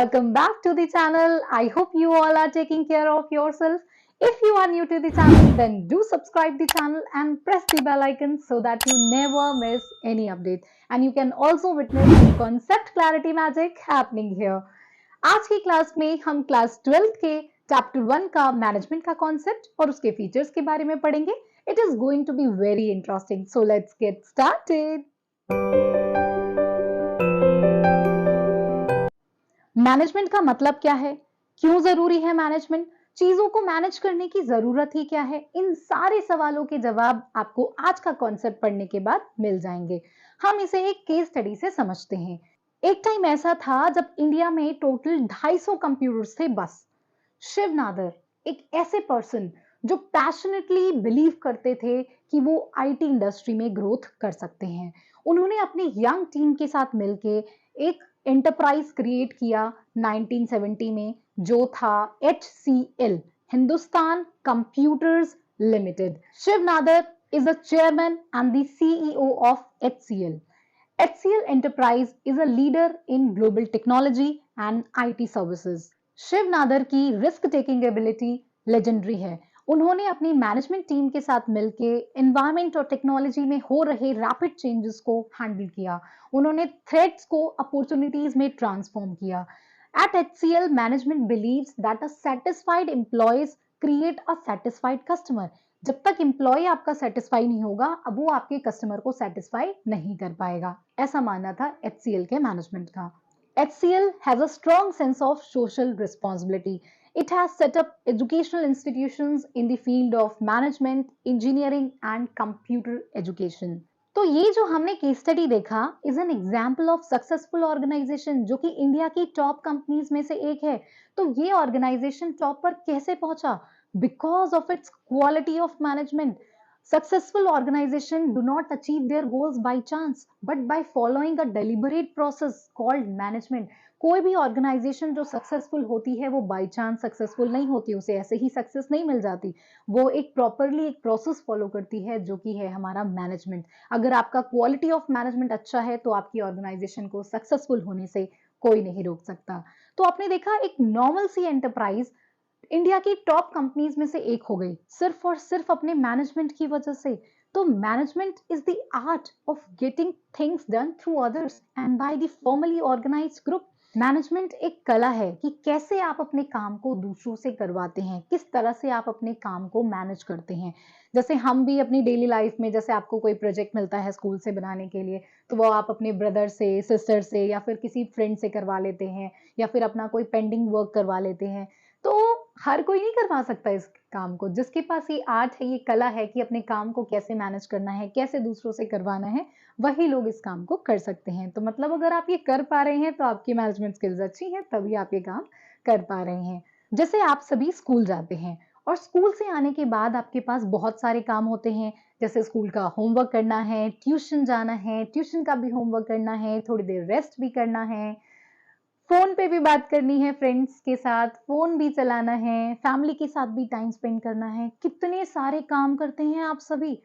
welcome back to the channel. I hope you all are taking care of yourself. If you are new to the channel, then do subscribe the channel and press the bell icon so that you never miss any update. And you can also witness the concept clarity magic happening here. आज की class में हम class 12th के chapter 1 का management का concept और उसके features के बारे में पढ़ेंगे. It is going to be very interesting. So let's get started. Management का मतलब क्या है, क्यों जरूरी है मैनेजमेंट, चीजों को मैनेज करने की जरूरत ही क्या है, इन सारे सवालों के जवाब आपको आज का कॉन्सेप्ट पढ़ने के बाद मिल जाएंगे. हम इसे एक केस स्टडी से समझते हैं. एक टाइम ऐसा था जब इंडिया में टोटल 250 कंप्यूटर्स थे बस. शिव नादर एक ऐसे पर्सन जो पैशनेटली बिलीव करते थे कि वो आईटी इंडस्ट्री में ग्रोथ कर सकते हैं. उन्होंने अपनी यंग टीम के साथ मिलके एक एंटरप्राइज क्रिएट किया 1970 में, जो था HCL, Hindustan Computers Limited. Shiv Nadar is the chairman and the CEO of HCL. HCL Enterprise is a leader in global technology and IT services. Shiv Nadar की रिस्क टेकिंग एबिलिटी लेजेंडरी है. उन्होंने अपनी मैनेजमेंट टीम के साथ मिलके एनवायरमेंट और टेक्नोलॉजी में हो रहे रैपिड चेंजेस को हैंडल किया. उन्होंने थ्रेट्स को अपॉर्चुनिटीज में ट्रांसफॉर्म किया. At HCL management believes that a satisfied employees create a satisfied customer. जब तक एम्प्लॉय आपका सेटिस्फाई नहीं होगा, अब वो आपके कस्टमर को सेटिस्फाई नहीं कर पाएगा. ऐसा मानना था HCL के मैनेजमेंट का. HCL has a strong sense of social responsibility. It has set up educational institutions in the field of management, engineering and computer education. तो ये जो हमने केस स्टडी देखा is an example of successful organization जो कि India की top companies में से एक है. तो ये ऑर्गेनाइजेशन टॉप पर कैसे पहुंचा? Because of its quality of management. Successful organizations do not achieve their goals by chance, but by following a deliberate process called management. कोई भी ऑर्गेनाइजेशन जो सक्सेसफुल होती है वो बाय चांस सक्सेसफुल नहीं होती, उसे ऐसे ही सक्सेस नहीं मिल जाती. वो एक प्रॉपरली एक प्रोसेस फॉलो करती है जो कि है हमारा मैनेजमेंट. अगर आपका क्वालिटी ऑफ मैनेजमेंट अच्छा है तो आपकी ऑर्गेनाइजेशन को सक्सेसफुल होने से कोई नहीं रोक सकता. तो आपने देखा एक नॉर्मल सी एंटरप्राइज इंडिया की टॉप कंपनीज में से एक हो गई सिर्फ और सिर्फ अपने मैनेजमेंट की वजह से. तो management is the art of getting things done through others and by the formally organized group. Management एक कला है कि कैसे आप अपने काम को दूसरों से करवाते हैं, किस तरह से आप अपने काम को मैनेज करते हैं. जैसे हम भी अपनी डेली लाइफ में, जैसे आपको कोई प्रोजेक्ट मिलता है स्कूल से बनाने के लिए, तो वो आप अपने ब्रदर से, सिस्टर से या फिर किसी फ्रेंड से करवा लेते हैं, या फिर अपना कोई पेंडिंग वर्क करवा लेते हैं. तो हर कोई नहीं करवा सकता इस काम को. जिसके पास ये आर्ट है, ये कला है कि अपने काम को कैसे मैनेज करना है, कैसे दूसरों से करवाना है, वही लोग इस काम को कर सकते हैं. तो मतलब अगर आप ये कर पा रहे हैं तो आपकी मैनेजमेंट स्किल्स अच्छी हैं, तभी आप ये काम कर पा रहे हैं. जैसे आप सभी स्कूल जाते हैं और स्कूल से आने के बाद आपके पास बहुत सारे काम होते हैं. जैसे स्कूल का होमवर्क करना है, ट्यूशन जाना है, ट्यूशन का भी होमवर्क करना है, थोड़ी देर रेस्ट भी करना है, फोन पे भी बात करनी है फ्रेंड्स के साथ, फोन भी चलाना है, फैमिली के साथ भी टाइम स्पेंड करना है. कितने सारे काम करते हैं आप सभी.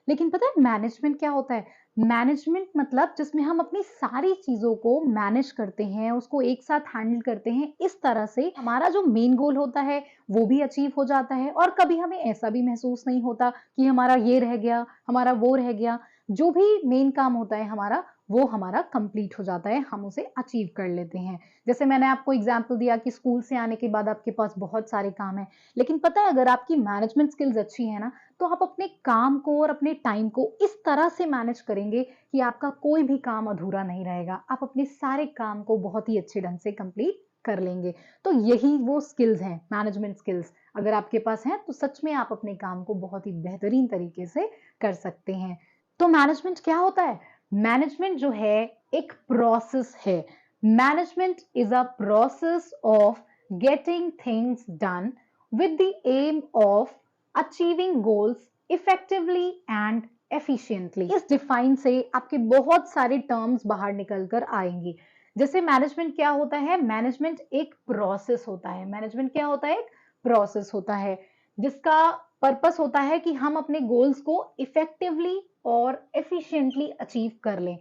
लेकिन पता है मैनेजमेंट क्या होता है? मैनेजमेंट मतलब जिसमें हम अपनी सारी चीजों को मैनेज करते हैं, उसको एक साथ हैंडल करते हैं, इस तरह से हमारा जो मेन गोल होता है वो भी अचीव हो जाता है और कभी हमें ऐसा भी महसूस नहीं होता कि हमारा ये रह गया, हमारा वो रह गया. जो भी मेन काम होता है हमारा, वो हमारा कंप्लीट हो जाता है, हम उसे अचीव कर लेते हैं. जैसे मैंने आपको एग्जांपल दिया कि स्कूल से आने के बाद आपके पास बहुत सारे काम हैं, लेकिन पता है अगर आपकी मैनेजमेंट स्किल्स अच्छी है ना, तो आप अपने काम को और अपने टाइम को इस तरह से मैनेज करेंगे कि आपका कोई भी काम अधूरा नहीं रहेगा. आप अपने सारे काम को बहुत ही अच्छे ढंग से कंप्लीट कर लेंगे. तो यही वो स्किल्स हैं, मैनेजमेंट स्किल्स. अगर आपके पास हैं तो सच में आप अपने काम को बहुत ही बेहतरीन तरीके से कर सकते हैं. तो मैनेजमेंट क्या होता है? मैनेजमेंट जो है एक प्रोसेस है. Management is a process of getting things done with the aim of achieving goals effectively and efficiently. इस डिफाइन से आपके बहुत सारे टर्म्स बाहर निकल कर आएंगे. जैसे मैनेजमेंट क्या होता है? मैनेजमेंट एक प्रोसेस होता है. मैनेजमेंट क्या होता है? एक प्रोसेस होता है जिसका पर्पस होता है कि हम अपने गोल्स को इफेक्टिवली और एफिशिएंटली अचीव कर लें.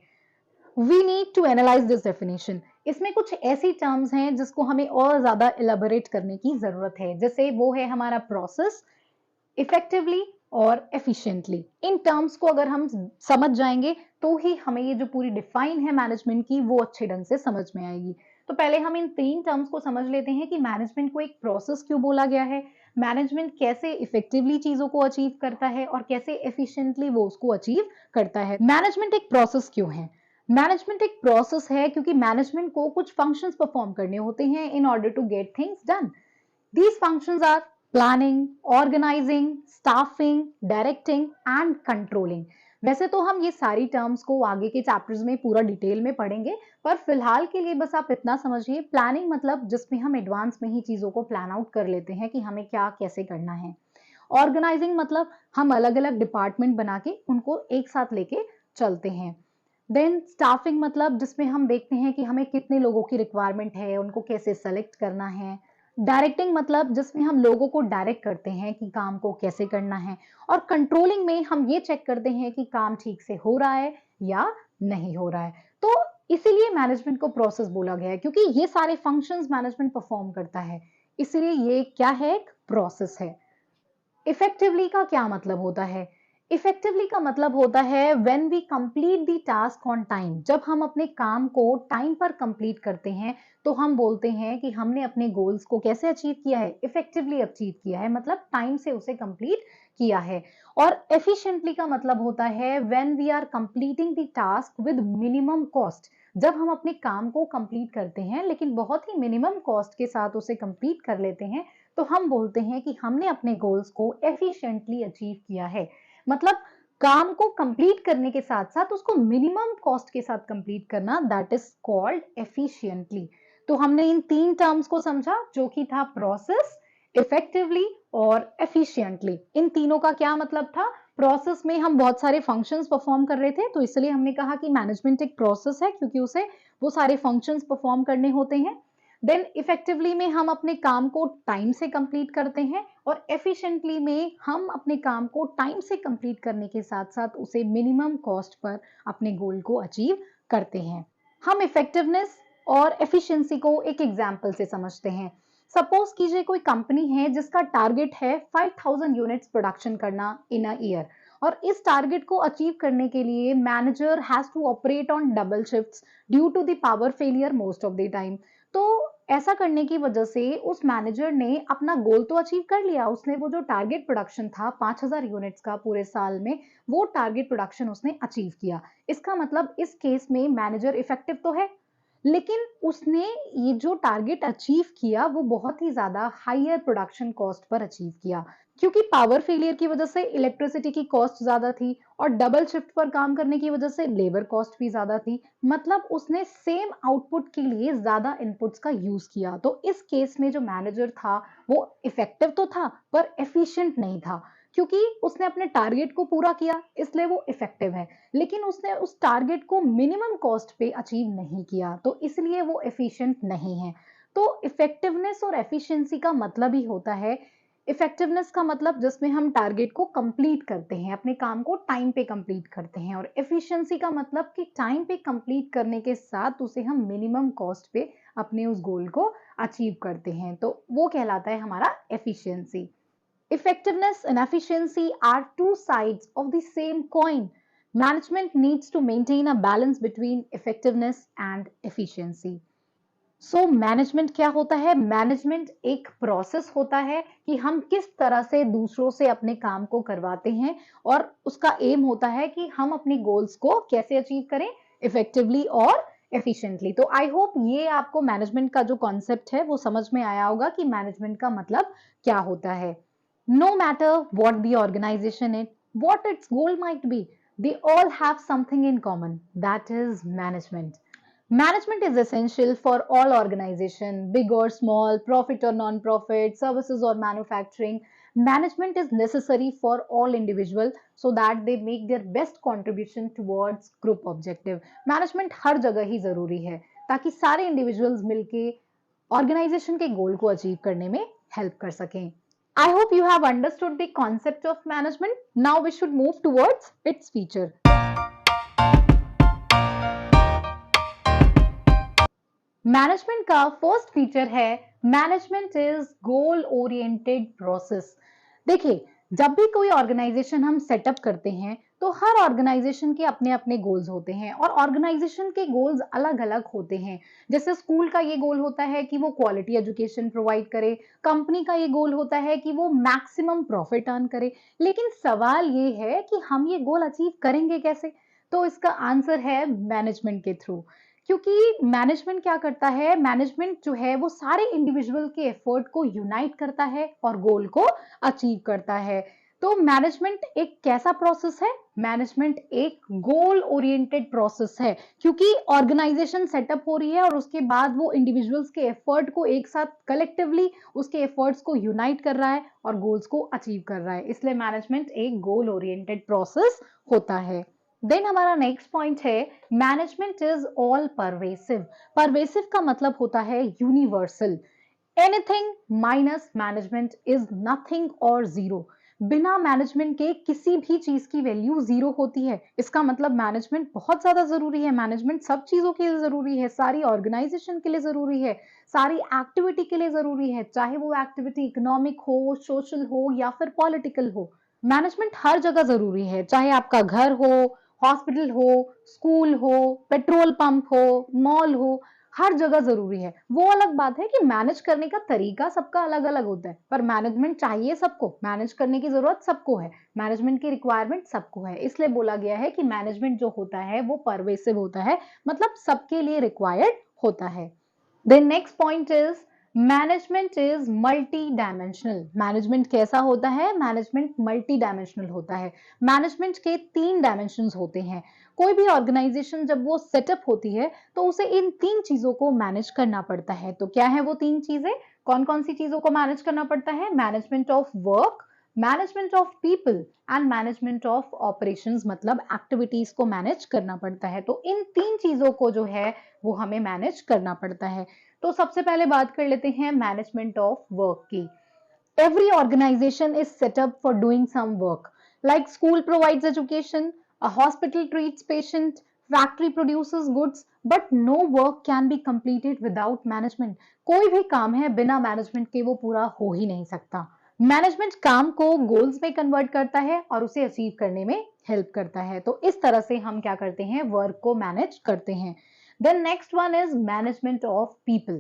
We need to analyze this definition. इसमें कुछ ऐसी टर्म्स हैं जिसको हमें और ज्यादा इलेबोरेट करने की जरूरत है, जैसे वो है हमारा प्रोसेस, इफेक्टिवली और एफिशिएंटली। इन टर्म्स को अगर हम समझ जाएंगे तो ही हमें ये जो पूरी डिफाइन है मैनेजमेंट की वो अच्छे ढंग से समझ में आएगी। तो पहले हम इन 3 टर्म्स को समझ लेते हैं कि मैनेजमेंट को एक प्रोसेस क्यों बोला गया है, मैनेजमेंट कैसे इफेक्टिवली चीजों को अचीव करता है और कैसे एफिशिएंटली वो उसको अचीव करता है। मैनेजमेंट एक प्रोसेस क्यों है? मैनेजमेंट एक प्रोसेस है क्योंकि मैनेजमेंट को कुछ फंक्शंस परफॉर्म करने होते हैं in order to get things done. These functions are planning, organizing, staffing, directing and controlling। वैसे तो हम ये सारी टर्म्स को आगे के चैप्टर्स में पूरा डिटेल में पढ़ेंगे, पर फिलहाल के लिए बस आप इतना समझिए, प्लानिंग मतलब जिसमें हम एडवांस में ही चीजों को प्लान आउट कर लेते हैं कि हमें क्या कैसे करना है। ऑर्गेनाइजिंग मतलब हम अलग अलग डिपार्टमेंट बना के उनको एक साथ लेके चलते हैं। देन स्टाफिंग मतलब जिसमें हम देखते हैं कि हमें कितने लोगों की रिक्वायरमेंट है, उनको कैसे सेलेक्ट करना है। डायरेक्टिंग मतलब जिसमें हम लोगों को डायरेक्ट करते हैं कि काम को कैसे करना है। और कंट्रोलिंग में हम ये चेक करते हैं कि काम ठीक से हो रहा है या नहीं हो रहा है। तो इसीलिए मैनेजमेंट को प्रोसेस बोला गया है, क्योंकि ये सारे फंक्शंस मैनेजमेंट परफॉर्म करता है, इसीलिए ये क्या है, एक प्रोसेस है। इफेक्टिवली का क्या मतलब होता है? इफेक्टिवली का मतलब होता है when we complete the task on time. जब हम अपने काम को टाइम पर कंप्लीट करते हैं तो हम बोलते हैं कि हमने अपने गोल्स को कैसे अचीव किया है, इफेक्टिवली अचीव किया है, मतलब टाइम से उसे कंप्लीट किया है। और एफिशिएंटली का मतलब होता है when we are completing the task with minimum cost. जब हम अपने काम को कंप्लीट करते हैं लेकिन बहुत ही मिनिमम कॉस्ट के साथ उसे कंप्लीट कर लेते हैं, तो हम बोलते हैं कि हमने अपने गोल्स को एफिशिएंटली अचीव किया है। मतलब काम को कंप्लीट करने के साथ साथ उसको मिनिमम कॉस्ट के साथ कंप्लीट करना, दैट इज कॉल्ड एफिशिएंटली। तो हमने इन 3 टर्म्स को समझा, जो कि था प्रोसेस, इफेक्टिवली और एफिशिएंटली। इन तीनों का क्या मतलब था? प्रोसेस में हम बहुत सारे फंक्शंस परफॉर्म कर रहे थे, तो इसलिए हमने कहा कि मैनेजमेंट एक प्रोसेस है, क्योंकि उसे वो सारे फंक्शंस परफॉर्म करने होते हैं। देन इफेक्टिवली में हम अपने काम को टाइम से कंप्लीट करते हैं, और एफिशिएंटली में हम अपने काम को टाइम से कंप्लीट करने के साथ साथ उसे मिनिमम कॉस्ट पर अपने गोल को अचीव करते हैं। हम इफेक्टिवनेस और एफिशिएंसी को एक एग्जांपल से समझते हैं। सपोज कीजिए कोई कंपनी है जिसका टारगेट है 5000 यूनिट्स प्रोडक्शन करना इन अ ईयर, और इस टारगेट को अचीव करने के लिए manager has to operate on double shifts due to the power failure most of the time. तो ऐसा करने की वजह से उस मैनेजर ने अपना गोल तो अचीव कर लिया, उसने वो जो टारगेट प्रोडक्शन था 5000 यूनिट्स का पूरे साल में, वो टारगेट प्रोडक्शन उसने अचीव किया। इसका मतलब इस केस में मैनेजर इफेक्टिव तो है, लेकिन उसने ये जो टारगेट अचीव किया वो बहुत ही ज्यादा हायर प्रोडक्शन कॉस्ट पर अचीव किया, क्योंकि पावर फेलियर की वजह से इलेक्ट्रिसिटी की कॉस्ट ज्यादा थी और डबल शिफ्ट पर काम करने की वजह से लेबर कॉस्ट भी ज्यादा थी। मतलब उसने सेम आउटपुट के लिए ज्यादा इनपुट्स का यूज किया। तो इस केस में जो मैनेजर था वो इफेक्टिव तो था पर एफिशिएंट नहीं था, क्योंकि उसने अपने टारगेट को पूरा किया इसलिए वो इफेक्टिव है, लेकिन उसने उस टारगेट को मिनिमम कॉस्ट पे अचीव नहीं किया, तो इसलिए वो एफिशिएंट नहीं है। तो इफेक्टिवनेस और एफिशिएंसी का मतलब ही होता है, इफेक्टिवनेस का मतलब जिसमें हम टारगेट को कंप्लीट करते हैं, अपने काम को टाइम पे कंप्लीट करते हैं, और एफिशिएंसी का मतलब कि टाइम पे कंप्लीट करने के साथ उसे हम मिनिमम कॉस्ट पे अपने उस गोल को अचीव करते हैं, तो वो कहलाता है हमारा efficiency. Effectiveness and efficiency are two sides of the same coin. Management needs to maintain a balance between effectiveness and efficiency. So management क्या होता है? मैनेजमेंट एक प्रोसेस होता है कि हम किस तरह से दूसरों से अपने काम को करवाते हैं, और उसका एम होता है कि हम अपने गोल्स को कैसे अचीव करें, इफेक्टिवली और एफिशिएंटली। तो आई होप ये आपको मैनेजमेंट का जो कॉन्सेप्ट है वो समझ में आया होगा कि मैनेजमेंट का मतलब क्या होता है। No matter what the organization is, what its goal might be, they all have something in common. That is management. Management is essential for all organization, big or small, profit or non-profit, services or manufacturing. Management is necessary for all individual so that they make their best contribution towards group objective. Management हर जगह ही जरूरी है ताकि सारे individuals मिलके organization के गोल को achieve करने में हेल्प कर सकें। I hope you have understood the concept of management. Now we should move towards its feature. Management का फर्स्ट फीचर है management is goal oriented process. देखिए, जब भी कोई ऑर्गेनाइजेशन हम सेटअप करते हैं तो हर ऑर्गेनाइजेशन के अपने अपने गोल्स होते हैं और ऑर्गेनाइजेशन के गोल्स अलग अलग होते हैं। जैसे स्कूल का ये गोल होता है कि वो क्वालिटी एजुकेशन प्रोवाइड करे, कंपनी का ये गोल होता है कि वो मैक्सिमम प्रॉफिट अर्न करे। लेकिन सवाल ये है कि हम ये गोल अचीव करेंगे कैसे? तो इसका आंसर है मैनेजमेंट के थ्रू। क्योंकि मैनेजमेंट क्या करता है, मैनेजमेंट जो है वो सारे इंडिविजुअल के एफर्ट को यूनाइट करता है और गोल को अचीव करता है। तो मैनेजमेंट एक कैसा प्रोसेस है? मैनेजमेंट एक गोल ओरिएंटेड प्रोसेस है, क्योंकि ऑर्गेनाइजेशन सेटअप हो रही है और उसके बाद वो इंडिविजुअल्स के एफर्ट को एक साथ कलेक्टिवली उसके एफर्ट्स को यूनाइट कर रहा है और गोल्स को अचीव कर रहा है। इसलिए मैनेजमेंट एक गोल ओरिएंटेड प्रोसेस होता है। देन हमारा नेक्स्ट पॉइंट है management is all pervasive. Pervasive का मतलब होता है universal. Anything minus management is nothing और जीरो। बिना मैनेजमेंट के किसी भी चीज की वैल्यू जीरो होती है। इसका मतलब मैनेजमेंट बहुत ज्यादा जरूरी है। मैनेजमेंट सब चीजों के लिए जरूरी है, सारी ऑर्गेनाइजेशन के लिए जरूरी है, सारी एक्टिविटी के लिए जरूरी है, चाहे वो एक्टिविटी इकोनॉमिक हो, सोशल हो या फिर पॉलिटिकल हो। मैनेजमेंट हर जगह जरूरी है, चाहे आपका घर हो, हॉस्पिटल हो, स्कूल हो, पेट्रोल पंप हो, मॉल हो, हर जगह जरूरी है। वो अलग बात है कि मैनेज करने का तरीका सबका अलग अलग होता है, पर मैनेजमेंट चाहिए सबको, मैनेज करने की जरूरत सबको है, मैनेजमेंट की रिक्वायरमेंट सबको है। इसलिए बोला गया है कि मैनेजमेंट जो होता है वो परवेसिव होता है, मतलब सबके लिए रिक्वायर्ड होता है। Then next point is management is multi dimensional. Management कैसा होता है? मैनेजमेंट मल्टी डायमेंशनल होता है। मैनेजमेंट के 3 डायमेंशंस होते हैं। कोई भी ऑर्गेनाइजेशन जब वो सेटअप होती है तो उसे इन 3 चीजों को मैनेज करना पड़ता है। तो क्या है वो 3 चीजें? कौन कौन सी चीजों को मैनेज करना पड़ता है? Management of work, management of people and management of operations, मतलब एक्टिविटीज को मैनेज करना पड़ता है। तो इन 3 चीजों को जो है वो हमें मैनेज करना पड़ता है। तो सबसे पहले बात कर लेते हैं मैनेजमेंट ऑफ वर्क की। Every organization is set up for doing some work, like school provides education, a hospital treats patient, factory produces goods, but no work can be completed without management. कोई भी काम है बिना मैनेजमेंट के वो पूरा हो ही नहीं सकता। मैनेजमेंट काम को गोल्स में कन्वर्ट करता है और उसे अचीव करने में हेल्प करता है। तो इस तरह से हम क्या करते हैं? वर्क को मैनेज करते हैं। Then next one is management of people.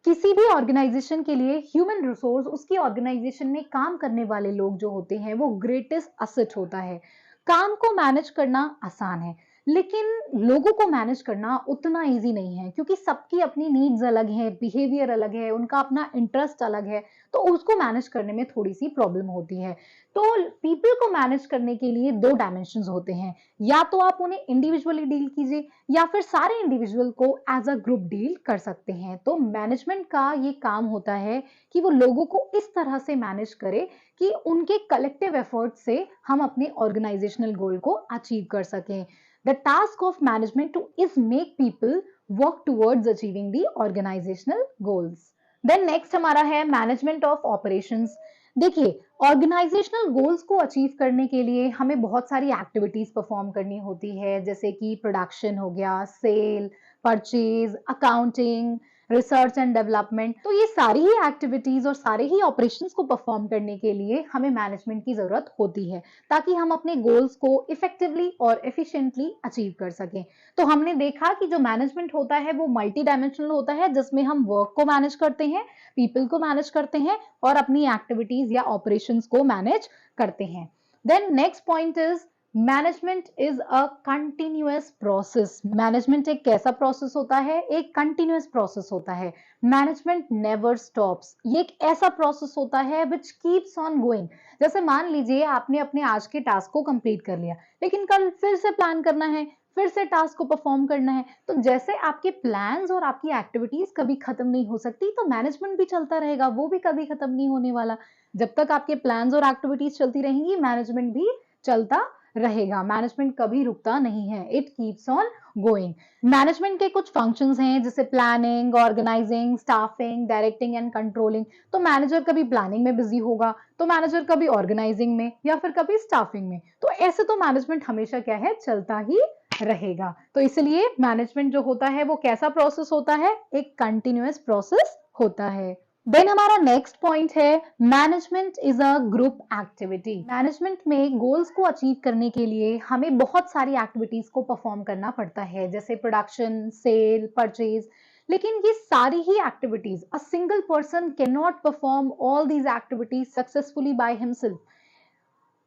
किसी भी ऑर्गेनाइजेशन के लिए ह्यूमन रिसोर्स, उसकी ऑर्गेनाइजेशन में काम करने वाले लोग जो होते हैं वो ग्रेटेस्ट असेट होता है। काम को मैनेज करना आसान है, लेकिन लोगों को मैनेज करना उतना इजी नहीं है, क्योंकि सबकी अपनी नीड्स अलग है, बिहेवियर अलग है, उनका अपना इंटरेस्ट अलग है, तो उसको मैनेज करने में थोड़ी सी प्रॉब्लम होती है। तो पीपल को मैनेज करने के लिए 2 डायमेंशंस होते हैं। या तो आप उन्हें इंडिविजुअली डील कीजिए या फिर सारे इंडिविजुअल को एज अ ग्रुप डील कर सकते हैं। तो मैनेजमेंट का ये काम होता है कि वो लोगों को इस तरह से मैनेज करे कि उनके कलेक्टिव एफर्ट से हम अपने ऑर्गेनाइजेशनल गोल को अचीव कर सकें। The task of management to is make people work towards achieving the organizational goals. Then next हमारा है मैनेजमेंट ऑफ ऑपरेशंस। देखिए, ऑर्गेनाइजेशनल गोल्स को अचीव करने के लिए हमें बहुत सारी एक्टिविटीज परफॉर्म करनी होती है, जैसे कि प्रोडक्शन हो गया, sale, purchase, accounting, research and development. तो ये सारी ही एक्टिविटीज और सारे ही ऑपरेशंस को परफॉर्म करने के लिए हमें मैनेजमेंट की जरूरत होती है, ताकि हम अपने गोल्स को इफेक्टिवली और एफिशिएंटली अचीव कर सकें। तो हमने देखा कि जो मैनेजमेंट होता है वो मल्टी डायमेंशनल होता है, जिसमें हम वर्क को मैनेज करते हैं, पीपल को मैनेज करते हैं और अपनी एक्टिविटीज या ऑपरेशंस को मैनेज करते हैं। Then next point is management is a continuous process. Management एक कैसा प्रोसेस होता है? एक कंटिन्यूअस प्रोसेस होता है। Management never stops. ये एक ऐसा प्रोसेस होता है विच कीप्स ऑन गोइंग। जैसे मान लीजिए आपने अपने आज के टास्क को कंप्लीट कर लिया, लेकिन कल फिर से प्लान करना है, फिर से टास्क को परफॉर्म करना है। तो जैसे आपके प्लान्स और आपकी एक्टिविटीज कभी खत्म नहीं हो सकती, तो मैनेजमेंट भी चलता रहेगा, वो भी कभी खत्म नहीं होने वाला। जब तक आपके प्लान्स और एक्टिविटीज चलती रहेंगी, मैनेजमेंट भी चलता रहेगा। मैनेजमेंट कभी रुकता नहीं है, it keeps on going. Management के कुछ फंक्शंस हैं, जैसे planning, organizing, staffing, directing and controlling. तो मैनेजर कभी प्लानिंग में बिजी होगा, तो मैनेजर कभी ऑर्गेनाइजिंग में या फिर कभी स्टाफिंग में। तो ऐसे तो मैनेजमेंट हमेशा क्या है? चलता ही रहेगा। तो इसलिए मैनेजमेंट जो होता है वो कैसा प्रोसेस होता है? एक कंटिन्यूअस प्रोसेस होता है। देन हमारा नेक्स्ट पॉइंट है management is a group activity. Management में गोल्स को अचीव करने के लिए हमें बहुत सारी एक्टिविटीज को परफॉर्म करना पड़ता है, जैसे प्रोडक्शन, सेल, परचेज। लेकिन ये सारी ही activities a single person can not perform all these activities successfully by himself.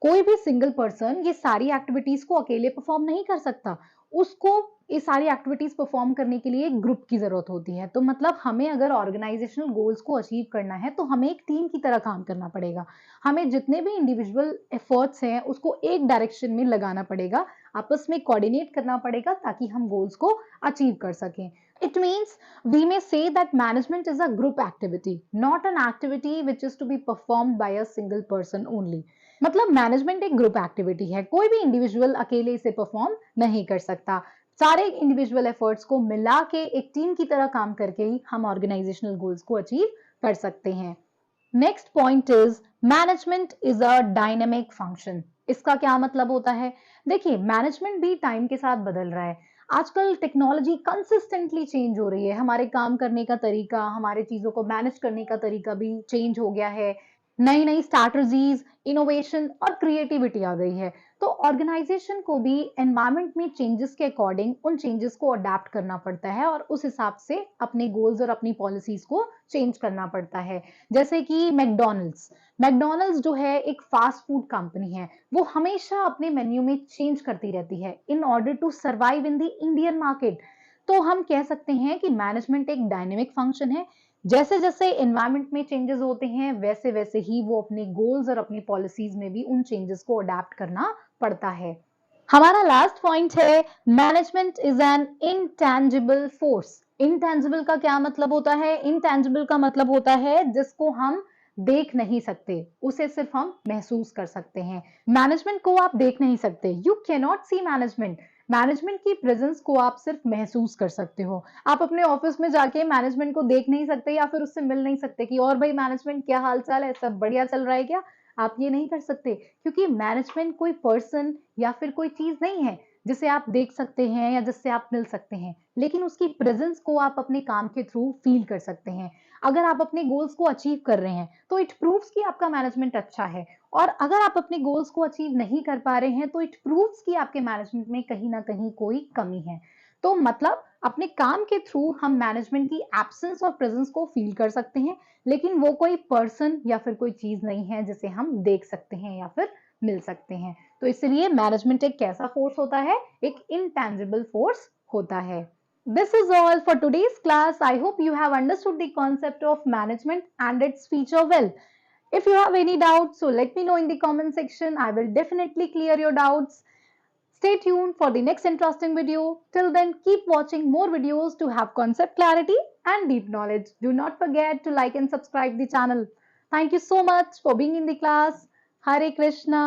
कोई भी सिंगल पर्सन ये सारी एक्टिविटीज को अकेले परफॉर्म नहीं कर सकता। उसको ये सारी एक्टिविटीज परफॉर्म करने के लिए एक ग्रुप की जरूरत होती है। तो मतलब हमें अगर ऑर्गेनाइजेशनल गोल्स को अचीव करना है तो हमें एक टीम की तरह काम करना पड़ेगा। हमें जितने भी इंडिविजुअल एफर्ट्स हैं उसको एक डायरेक्शन में लगाना पड़ेगा, आपस में कोऑर्डिनेट करना पड़ेगा ताकि हम गोल्स को अचीव कर सकें। It means we may say that management is a group activity, not an activity which is to be performed by a single person only. मतलब मैनेजमेंट एक ग्रुप एक्टिविटी है, कोई भी इंडिविजुअल अकेले इसे परफॉर्म नहीं कर सकता। सारे इंडिविजुअल एफर्ट्स को मिला के एक टीम की तरह काम करके ही हम ऑर्गेनाइजेशनल गोल्स को अचीव कर सकते हैं। Next point is management is a dynamic function. इसका क्या मतलब होता है? देखिए, मैनेजमेंट भी टाइम के साथ बदल रहा है। आजकल टेक्नोलॉजी कंसिस्टेंटली चेंज हो रही है, हमारे काम करने का तरीका, हमारे चीजों को मैनेज करने का तरीका भी चेंज हो गया है। नई नई स्ट्रैटेजीज, इनोवेशन और क्रिएटिविटी आ गई है। तो ऑर्गेनाइजेशन को भी एनवायरमेंट में चेंजेस के अकॉर्डिंग उन चेंजेस को अडेप्ट करना पड़ता है और उस हिसाब से अपने गोल्स और अपनी पॉलिसीज को चेंज करना पड़ता है। जैसे कि मैकडॉनल्ड्स जो है एक फास्ट फूड कंपनी है, वो हमेशा अपने मेन्यू में चेंज करती रहती है in order to survive in the Indian market. तो हम कह सकते हैं कि मैनेजमेंट एक डायनेमिक फंक्शन है। जैसे जैसे एनवायरमेंट में चेंजेस होते हैं वैसे वैसे ही वो अपने गोल्स और अपनी पॉलिसीज में भी उन चेंजेस को अडेप्ट करना पड़ता है। हमारा लास्ट पॉइंट है management is an intangible force. Intangible का क्या मतलब होता है? इनटैंजिबल का मतलब होता है जिसको हम देख नहीं सकते, उसे सिर्फ हम महसूस कर सकते हैं। मैनेजमेंट को आप देख नहीं सकते, you can not see management. Management की प्रेजेंस को आप सिर्फ महसूस कर सकते हो। आप अपने ऑफिस में जाके मैनेजमेंट को देख नहीं सकते या फिर उससे मिल नहीं सकते कि और भाई मैनेजमेंट क्या हाल चाल है, सब बढ़िया चल रहा है क्या? आप ये नहीं कर सकते, क्योंकि मैनेजमेंट कोई पर्सन या फिर कोई चीज नहीं है जिसे आप देख सकते हैं या जिससे आप मिल सकते हैं, लेकिन उसकी प्रेजेंस को आप अपने काम के थ्रू फील कर सकते हैं। अगर आप अपने गोल्स को अचीव कर रहे हैं तो इट प्रूव्स कि आपका मैनेजमेंट अच्छा है, और अगर आप अपने गोल्स को अचीव नहीं कर पा रहे हैं तो इट प्रूव्स कि आपके मैनेजमेंट में कहीं ना कहीं कोई कमी है। तो मतलब अपने काम के थ्रू हम मैनेजमेंट की एब्सेंस और प्रेजेंस को फील कर सकते हैं, लेकिन वो कोई पर्सन या फिर कोई चीज नहीं है जिसे हम देख सकते हैं या फिर मिल सकते हैं। तो इसलिए मैनेजमेंट एक कैसा फोर्स होता है? एक इनटैंजिबल फोर्स होता है। This is all for today's class. I hope you have understood the concept of management and its feature well. If you have any doubts, so let me know in the comment section. I will definitely clear your doubts. Stay tuned for the next interesting video. Till then, keep watching more videos to have concept clarity and deep knowledge. Do not forget to like and subscribe the channel. Thank you so much for being in the class. Hare Krishna.